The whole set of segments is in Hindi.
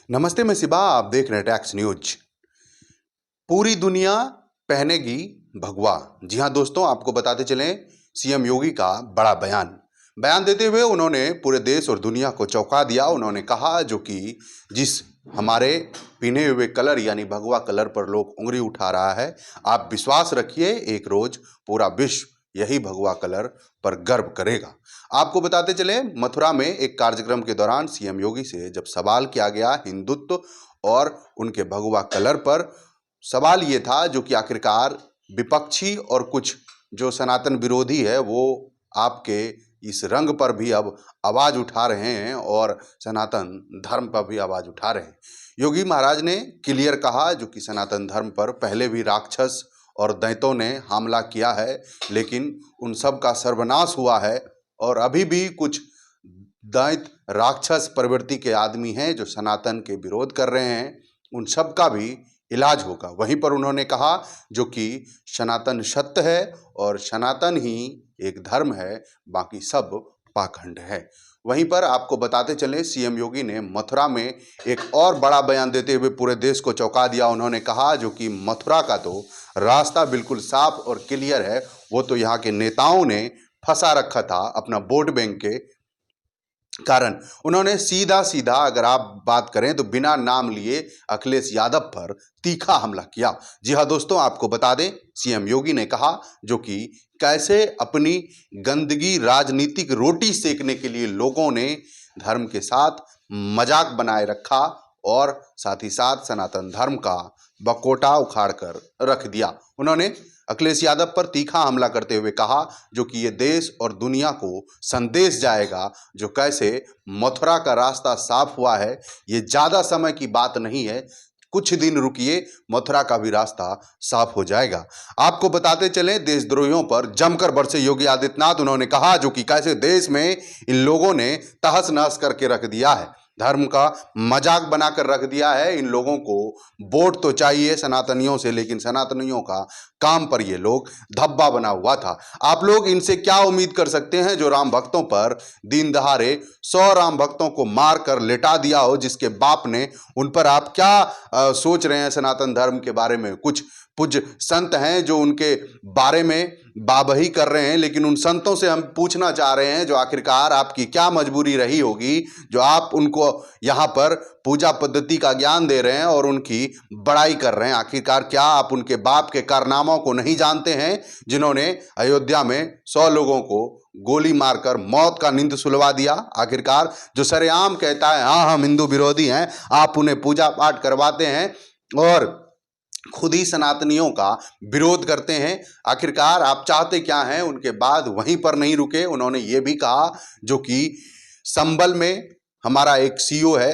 नमस्ते, मैं सिबा, आप देख रहे हैं टैक्स न्यूज। पूरी दुनिया पहनेगी भगवा। जी हां दोस्तों, आपको बताते चलें सीएम योगी का बड़ा बयान देते हुए उन्होंने पूरे देश और दुनिया को चौंका दिया। उन्होंने कहा जो कि जिस हमारे पिने हुए कलर यानी भगवा कलर पर लोग उंगली उठा रहा है, आप विश्वास रखिए एक रोज पूरा विश्व यही भगवा कलर पर गर्व करेगा। आपको बताते चले मथुरा में एक कार्यक्रम के दौरान सीएम योगी से जब सवाल किया गया हिंदुत्व और उनके भगवा कलर पर, सवाल ये था जो कि आखिरकार विपक्षी और कुछ जो सनातन विरोधी है वो आपके इस रंग पर भी अब आवाज उठा रहे हैं और सनातन धर्म पर भी आवाज उठा रहे हैं। योगी महाराज ने क्लियर कहा जो कि सनातन धर्म पर पहले भी राक्षस और दैत्यों ने हमला किया है, लेकिन उन सब का सर्वनाश हुआ है और अभी भी कुछ दैत्य राक्षस प्रवृत्ति के आदमी हैं जो सनातन के विरोध कर रहे हैं, उन सब का भी इलाज होगा। वहीं पर उन्होंने कहा जो कि सनातन सत्य है और सनातन ही एक धर्म है, बाकी सब पाखंड है। वहीं पर आपको बताते चलें सीएम योगी ने मथुरा में एक और बड़ा बयान देते हुए पूरे देश को चौंका दिया। उन्होंने कहा जो कि मथुरा का तो रास्ता बिल्कुल साफ और क्लियर है, वो तो यहाँ के नेताओं ने फंसा रखा था अपना वोट बैंक के कारण। उन्होंने सीधा सीधा अगर आप बात करें तो बिना नाम लिए अखिलेश यादव पर तीखा हमला किया। जी हां दोस्तों, आपको बता दें सीएम योगी ने कहा जो कि कैसे अपनी गंदगी राजनीतिक रोटी सेकने के लिए लोगों ने धर्म के साथ मजाक बनाए रखा और साथ ही साथ सनातन धर्म का बकोटा उखाड़ कर रख दिया। उन्होंने अखिलेश यादव पर तीखा हमला करते हुए कहा जो कि ये देश और दुनिया को संदेश जाएगा जो कैसे मथुरा का रास्ता साफ हुआ है। ये ज़्यादा समय की बात नहीं है, कुछ दिन रुकिए, मथुरा का भी रास्ता साफ हो जाएगा। आपको बताते चलें देशद्रोहियों पर जमकर बरसे योगी आदित्यनाथ। उन्होंने कहा जो कि कैसे देश में इन लोगों ने तहस नहस करके रख दिया है, धर्म का मजाक बनाकर रख दिया है। इन लोगों को वोट तो चाहिए सनातनियों से, लेकिन सनातनियों का काम पर ये लोग धब्बा बना हुआ था। आप लोग इनसे क्या उम्मीद कर सकते हैं जो राम भक्तों पर दिन दहाड़े 100 राम भक्तों को मार कर लेटा दिया हो, जिसके बाप ने उन पर आप क्या सोच रहे हैं सनातन धर्म के बारे में। कुछ पूज्य संत हैं जो उनके बारे में बाबही कर रहे हैं, लेकिन उन संतों से हम पूछना चाह रहे हैं जो आखिरकार आपकी क्या मजबूरी रही होगी जो आप उनको यहाँ पर पूजा पद्धति का ज्ञान दे रहे हैं और उनकी बड़ाई कर रहे हैं। आखिरकार क्या आप उनके बाप के कारनामों को नहीं जानते हैं जिन्होंने अयोध्या में 100 लोगों को गोली मारकर मौत का नींद सुलवा दिया। आखिरकार जो सरेआम कहता है हाँ हम हिंदू विरोधी हैं, आप उन्हें पूजा पाठ करवाते हैं और खुद ही सनातनियों का विरोध करते हैं। आखिरकार आप चाहते क्या हैं। उनके बाद वहीं पर नहीं रुके, उन्होंने ये भी कहा जो कि संभल में हमारा एक सीओ है,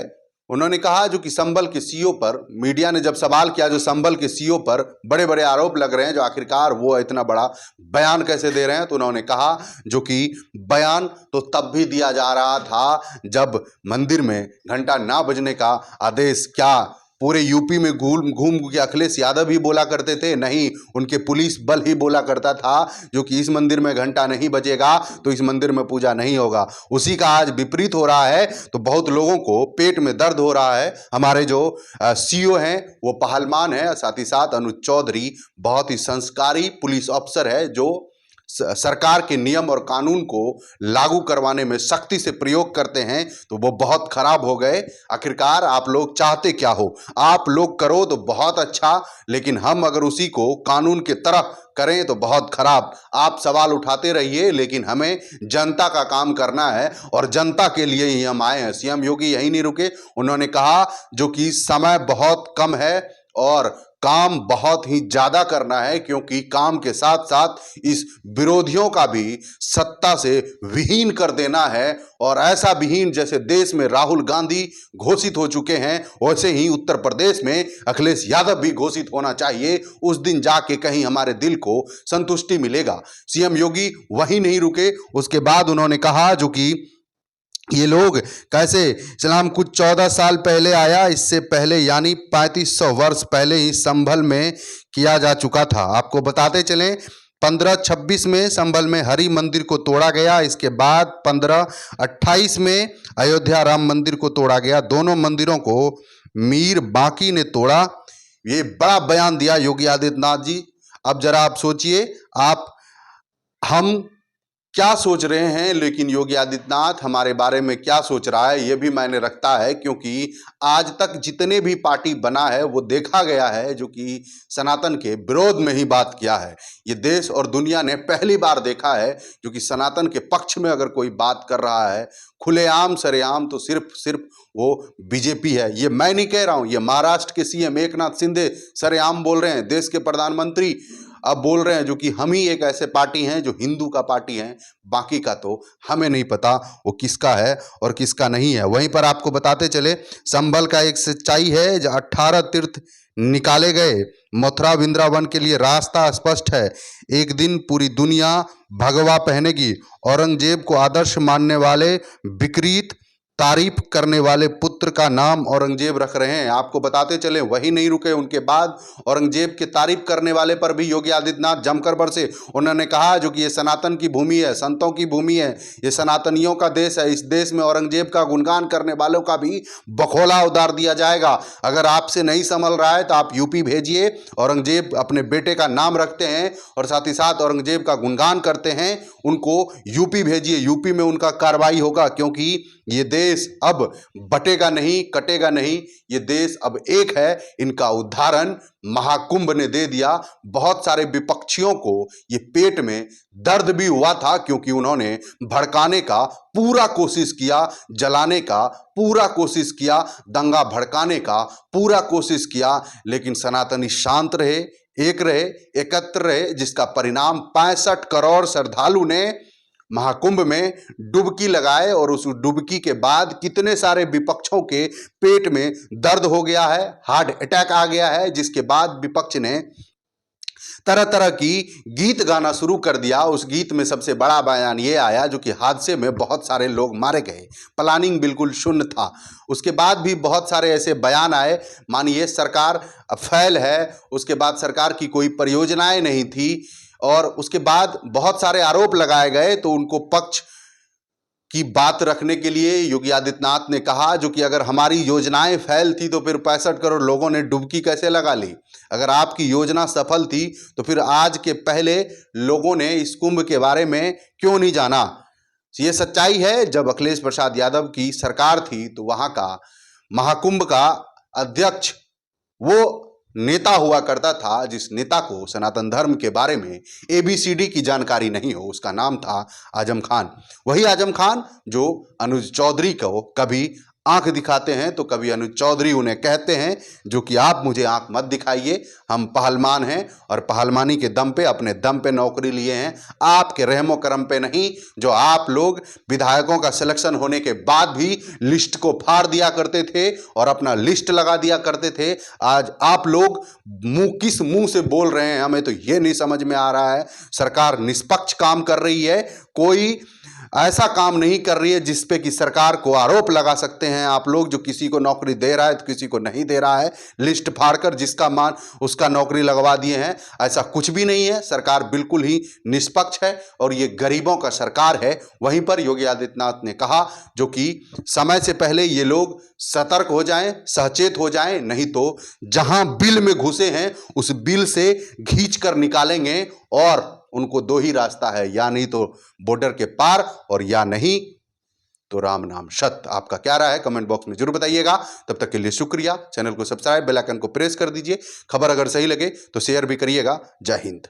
उन्होंने कहा जो कि संभल के सीओ पर मीडिया ने जब सवाल किया जो संभल के सीओ पर बड़े बड़े आरोप लग रहे हैं जो आखिरकार वो इतना बड़ा बयान कैसे दे रहे हैं, तो उन्होंने कहा जो कि बयान तो तब भी दिया जा रहा था जब मंदिर में घंटा ना बजने का आदेश क्या पूरे यूपी में घूम घूम के अखिलेश यादव ही बोला करते थे? नहीं, उनके पुलिस बल ही बोला करता था जो कि इस मंदिर में घंटा नहीं बजेगा तो इस मंदिर में पूजा नहीं होगा। उसी का आज विपरीत हो रहा है, तो बहुत लोगों को पेट में दर्द हो रहा है। हमारे जो सीओ हैं वो पहलवान है, साथ ही साथ अनुज चौधरी बहुत ही संस्कारी पुलिस अफसर है जो सरकार के नियम और कानून को लागू करवाने में सख्ती से प्रयोग करते हैं, तो वो बहुत खराब हो गए। आखिरकार आप लोग चाहते क्या हो? आप लोग करो तो बहुत अच्छा, लेकिन हम अगर उसी को कानून के तरह करें तो बहुत खराब। आप सवाल उठाते रहिए, लेकिन हमें जनता का काम करना है और जनता के लिए ही हम आए हैं। सीएम योगी यही नहीं रुके, उन्होंने कहा जो कि समय बहुत कम है और काम बहुत ही ज्यादा करना है, क्योंकि काम के साथ साथ इस विरोधियों का भी सत्ता से विहीन कर देना है। और ऐसा विहीन जैसे देश में राहुल गांधी घोषित हो चुके हैं, वैसे ही उत्तर प्रदेश में अखिलेश यादव भी घोषित होना चाहिए। उस दिन जाके कहीं हमारे दिल को संतुष्टि मिलेगा। सीएम योगी वहीं नहीं रुके, उसके बाद उन्होंने कहा जो कि ये लोग कैसे इस्लाम कुछ 14 साल पहले आया, इससे पहले यानी 3500 वर्ष पहले ही संभल में किया जा चुका था। आपको बताते चलें 1526 में संभल में हरि मंदिर को तोड़ा गया, इसके बाद 1528 में अयोध्या राम मंदिर को तोड़ा गया। दोनों मंदिरों को मीर बांकी ने तोड़ा। ये बड़ा बयान दिया योगी आदित्यनाथ जी। अब जरा आप सोचिए, आप हम क्या सोच रहे हैं, लेकिन योगी आदित्यनाथ हमारे बारे में क्या सोच रहा है ये भी मायने रखता है, क्योंकि आज तक जितने भी पार्टी बना है वो देखा गया है जो कि सनातन के विरोध में ही बात किया है। ये देश और दुनिया ने पहली बार देखा है जो कि सनातन के पक्ष में अगर कोई बात कर रहा है खुलेआम सरेआम, तो सिर्फ वो बीजेपी है। ये मैं नहीं कह रहा हूं, ये महाराष्ट्र के सीएम एकनाथ शिंदे सरेआम बोल रहे हैं। देश के प्रधानमंत्री अब बोल रहे हैं जो कि हम ही एक ऐसे पार्टी हैं जो हिंदू का पार्टी है, बाकी का तो हमें नहीं पता वो किसका है और किसका नहीं है। वहीं पर आपको बताते चले, संभल का एक सच्चाई है जो 18 तीर्थ निकाले गए, मथुरा वृंदावन के लिए रास्ता स्पष्ट है। एक दिन पूरी दुनिया भगवा पहनेगी। औरंगजेब को आदर्श मानने वाले विकृत तारीफ करने वाले पुत्र का नाम औरंगजेब रख रहे हैं। आपको बताते चले, वही नहीं रुके, उनके बाद औरंगजेब की तारीफ करने वाले पर भी योगी आदित्यनाथ जमकर बरसे। उन्होंने कहा जो कि ये सनातन की भूमि है, संतों की भूमि है, ये सनातनियों का देश है। इस देश में औरंगजेब का गुणगान करने वालों का भी बखौला उतार दिया जाएगा। अगर आपसे नहीं संभल रहा है तो आप यूपी भेजिए। औरंगजेब अपने बेटे का नाम रखते हैं और साथ ही साथ औरंगजेब का गुणगान करते हैं, उनको यूपी भेजिए। यूपी में उनका कार्रवाई होगा, क्योंकि ये देश अब बटेगा नहीं, कटेगा नहीं। ये देश अब एक है। इनका उदाहरण महाकुंभ ने दे दिया। बहुत सारे विपक्षियों को ये पेट में दर्द भी हुआ था, क्योंकि उन्होंने भड़काने का पूरा कोशिश किया, जलाने का पूरा कोशिश किया, दंगा भड़काने का पूरा कोशिश किया, लेकिन सनातनी शांत रहे, एक रहे, एकत्र रहे, जिसका परिणाम 65 करोड़ श्रद्धालु ने महाकुंभ में डुबकी लगाए। और उस डुबकी के बाद कितने सारे विपक्षों के पेट में दर्द हो गया है, हार्ट अटैक आ गया है, जिसके बाद विपक्ष ने तरह तरह की गीत गाना शुरू कर दिया। उस गीत में सबसे बड़ा बयान ये आया जो कि हादसे में बहुत सारे लोग मारे गए, प्लानिंग बिल्कुल शून्य था। उसके बाद भी बहुत सारे ऐसे बयान आए, मानिए सरकार फेल है, उसके बाद सरकार की कोई परियोजनाएं नहीं थी, और उसके बाद बहुत सारे आरोप लगाए गए। तो उनको पक्ष की बात रखने के लिए योगी आदित्यनाथ ने कहा जो कि अगर हमारी योजनाएं फेल थी तो फिर 65 करोड़ लोगों ने डुबकी कैसे लगा ली। अगर आपकी योजना सफल थी तो फिर आज के पहले लोगों ने इस कुंभ के बारे में क्यों नहीं जाना। ये सच्चाई है। जब अखिलेश प्रसाद यादव की सरकार थी तो वहां का महाकुंभ का अध्यक्ष वो नेता हुआ करता था जिस नेता को सनातन धर्म के बारे में ABCD की जानकारी नहीं हो। उसका नाम था आजम खान। वही आजम खान जो अनुज चौधरी को कभी आंख दिखाते हैं तो कभी अनुज चौधरी उन्हें कहते हैं जो कि आप मुझे आंख मत दिखाइए, हम पहलवान हैं और पहलवानी के दम पे, अपने दम पे नौकरी लिए हैं, आपके रहमो करम पे नहीं। जो आप लोग विधायकों का सिलेक्शन होने के बाद भी लिस्ट को फाड़ दिया करते थे और अपना लिस्ट लगा दिया करते थे, आज आप लोग किस मुंह से बोल रहे हैं, हमें तो ये नहीं समझ में आ रहा है। सरकार निष्पक्ष काम कर रही है, कोई ऐसा काम नहीं कर रही है जिसपे कि सरकार को आरोप लगा सकते हैं आप लोग, जो किसी को नौकरी दे रहा है तो किसी को नहीं दे रहा है, लिस्ट फाड़कर जिसका मान उसका नौकरी लगवा दिए हैं। ऐसा कुछ भी नहीं है। सरकार बिल्कुल ही निष्पक्ष है और ये गरीबों का सरकार है। वहीं पर योगी आदित्यनाथ ने कहा जो कि समय से पहले ये लोग सतर्क हो जाएं, सचेत हो जाएं, नहीं तो जहां बिल में घुसे हैं उस बिल से खींच कर निकालेंगे। और उनको दो ही रास्ता है, या नहीं तो बॉर्डर के पार और या नहीं तो राम नाम सत्य। आपका क्या राय है कमेंट बॉक्स में जरूर बताइएगा। तब तक के लिए शुक्रिया। चैनल को सब्सक्राइब, बेल आइकन को प्रेस कर दीजिए। खबर अगर सही लगे तो शेयर भी करिएगा। जय हिंद।